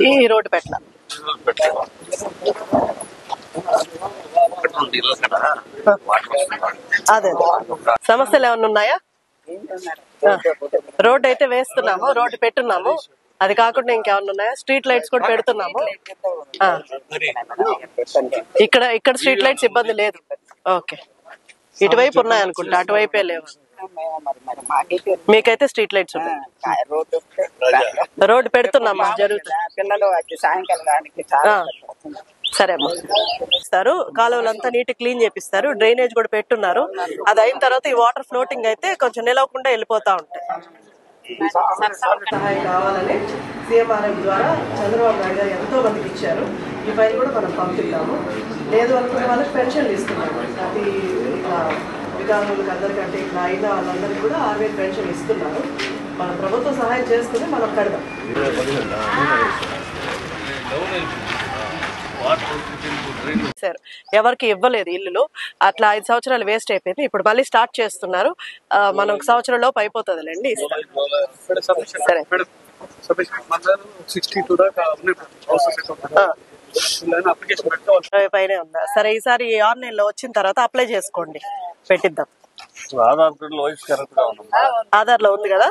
ఈ రోడ్డు పెట్ల అదే సమస్యలు ఏమన్నా ఉన్నాయా? రోడ్డు అయితే వేస్తున్నాము, రోడ్డు పెట్టున్నాము. అది కాకుండా ఇంకేమన్నా ఉన్నాయా? స్ట్రీట్ లైట్స్ కూడా పెడుతున్నాము. ఇక్కడ స్ట్రీట్ లైట్స్ ఇబ్బంది లేదు. ఓకే, ఇటువైపు ఉన్నాయి అనుకుంటా, అటువైపే లేవు. మీకైతే స్ట్రీట్ లైట్స్ ఉన్నాయి. రోడ్డు పెడుతున్నామా, జరుగుతుంది. సరే అమ్మా, ఇస్తారు. కాలువలంతా నీట్ క్లీన్ చేపిస్తారు, డ్రైనేజ్ కూడా పెట్టున్నారు. అది అయిన తర్వాత ఈ వాటర్ ఫ్లోటింగ్ అయితే కొంచెం నిలవకుండా వెళ్ళిపోతా ఉంటాయి. సహాయం కావాలని సీఎంఆర్ఎఫ్ ద్వారా చంద్రబాబు నాయుడు గారు ఎంతో మందికి ఇచ్చారు. ఈ ఫైల్ కూడా మనం పంపిద్దాము. లేదు అనుకున్న వాళ్ళకి పెన్షన్లు ఇస్తున్నాము. ప్రతి వికలాంగులకు అందరికంటే ఇట్లా అయిన వాళ్ళందరికీ కూడా 6,000 పెన్షన్ ఇస్తున్నారు. మన ప్రభుత్వం సహాయం చేసుకుని మనం కడదాం. సార్ ఎవరికి ఇవ్వలేదు ఇల్లులు, అట్లా 5 సంవత్సరాలు వేస్ట్ అయిపోయింది. ఇప్పుడు మళ్ళీ స్టార్ట్ చేస్తున్నారు. మనం 1 సంవత్సరం లోపు అయిపోతుందిలేండి. సరే, పైనే ఉందా? సరే, ఈసారి ఆన్లైన్ లో వచ్చిన తర్వాత అప్లై చేసుకోండి, పెట్టిద్దాం. ఆధార్ లో ఉంది కదా.